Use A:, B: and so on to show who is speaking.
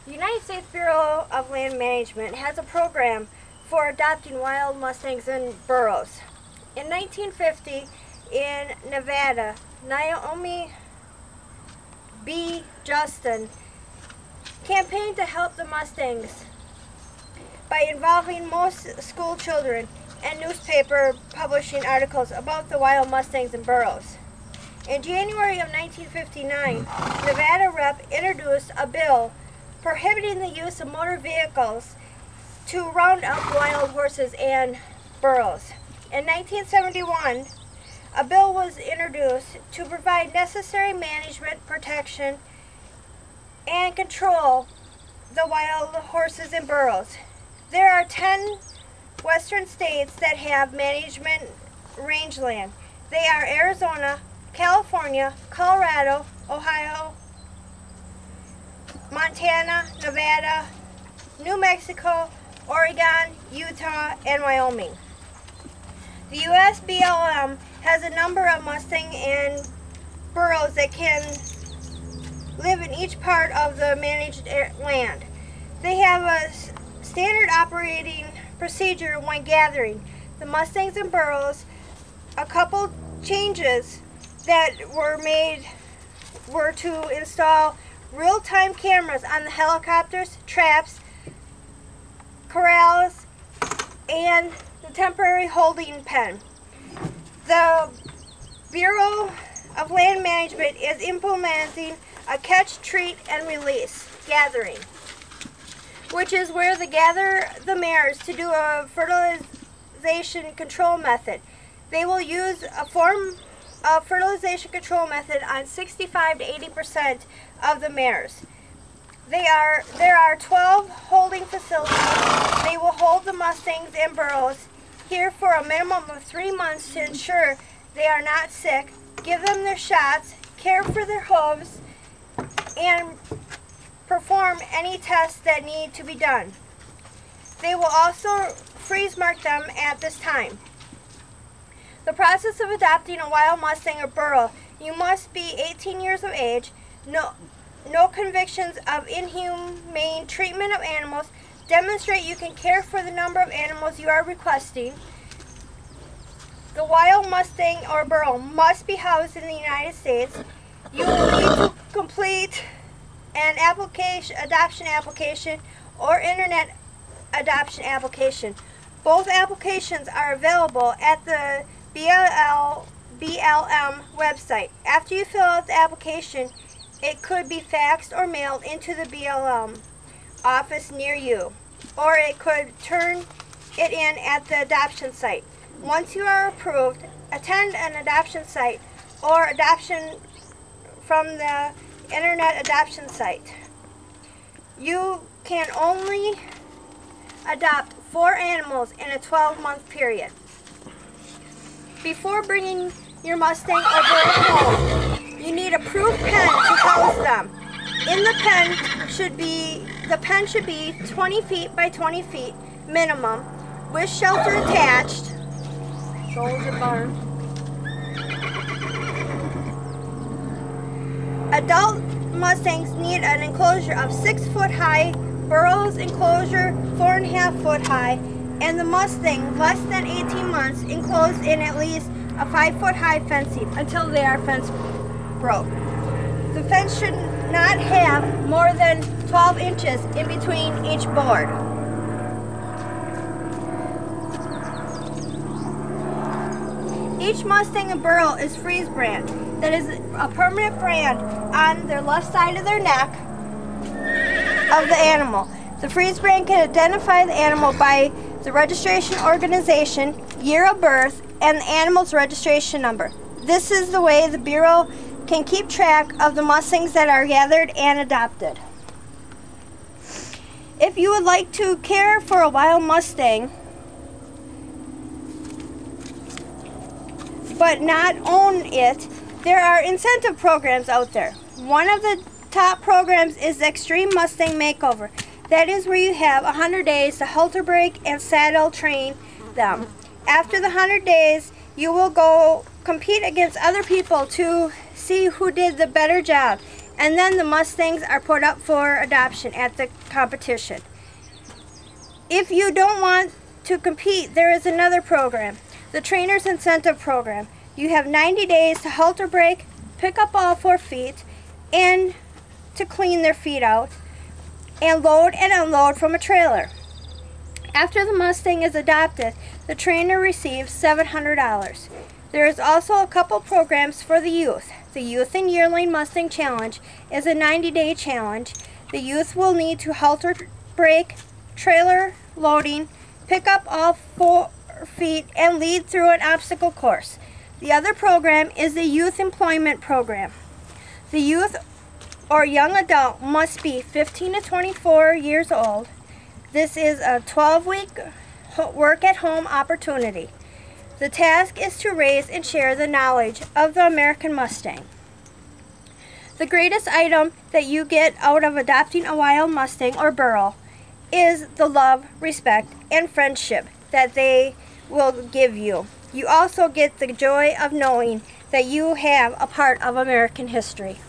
A: The United States Bureau of Land Management has a program for adopting wild Mustangs and burros. In 1950, in Nevada, Naomi B. Justin campaigned to help the Mustangs by involving most school children and newspaper publishing articles about the wild Mustangs and burros. In January of 1959, Nevada Rep. Introduced a bill prohibiting the use of motor vehicles to round up wild horses and burros. In 1971, a bill was introduced to provide necessary management, protection, and control the wild horses and burros. There are 10 western states that have management rangeland. They are Arizona, California, Colorado, Ohio, Montana, Nevada, New Mexico, Oregon, Utah, and Wyoming. The U.S. BLM has a number of Mustang and burros that can live in each part of the managed land. They have a standard operating procedure when gathering the Mustangs and burros. A couple changes that were made were to install real-time cameras on the helicopters, traps, corrals, and the temporary holding pen. The Bureau of Land Management is implementing a catch, treat, and release gathering, which is where they gather the mares to do a fertilization control method. They will use a form of fertilization control method on 65 to 80% of the mares. There are 12 holding facilities. They will hold the Mustangs and burros here for a minimum of 3 months to ensure they are not sick, give them their shots, care for their hooves, and perform any tests that need to be done. They will also freeze mark them at this time. The process of adopting a wild Mustang or burro: you must be 18 years of age, no convictions of inhumane treatment of animals, demonstrate you can care for the number of animals you are requesting. The wild Mustang or burro must be housed in the United States. You will need to complete an adoption application or internet adoption application. Both applications are available at the BLM website. After you fill out the application, it could be faxed or mailed into the BLM office near you, or it could turn it in at the adoption site. Once you are approved, attend an adoption site or adoption from the internet adoption site. You can only adopt 4 animals in a 12-month period. Before bringing your Mustang or burro home, you need a proof pen to house them. In the pen should be 20 feet by 20 feet minimum, with shelter attached. So is the barn. Adult Mustangs need an enclosure of 6 foot high, burros enclosure 4.5 foot high, and the Mustang less than 18 months enclosed in at least a 5 foot high fencing until they are fence broke. The fence should not have more than 12 inches in between each board. Each Mustang and burro is freeze brand. That is a permanent brand on their left side of their neck of the animal. The freeze brand can identify the animal by the registration organization, year of birth, and the animal's registration number. This is the way the Bureau can keep track of the Mustangs that are gathered and adopted. If you would like to care for a wild Mustang but not own it, there are incentive programs out there. One of the top programs is the Extreme Mustang Makeover. That is where you have 100 days to halter break and saddle train them. After the 100 days, you will go compete against other people to see who did the better job. and then the Mustangs are put up for adoption at the competition. If you don't want to compete, there is another program, the Trainer's Incentive Program. You have 90 days to halter break, pick up all 4 feet, and to clean their feet out, and load and unload from a trailer. After the Mustang is adopted, the trainer receives $700. There is also a couple programs for the youth. The Youth and Yearling Mustang Challenge is a 90-day challenge. The youth will need to halter break, trailer loading, pick up all 4 feet, and lead through an obstacle course. The other program is the Youth Employment Program. The youth or young adult must be 15 to 24 years old. This is a 12-week work-at-home opportunity. The task is to raise and share the knowledge of the American Mustang. The greatest item that you get out of adopting a wild Mustang or burro is the love, respect, and friendship that they will give you. You also get the joy of knowing that you have a part of American history.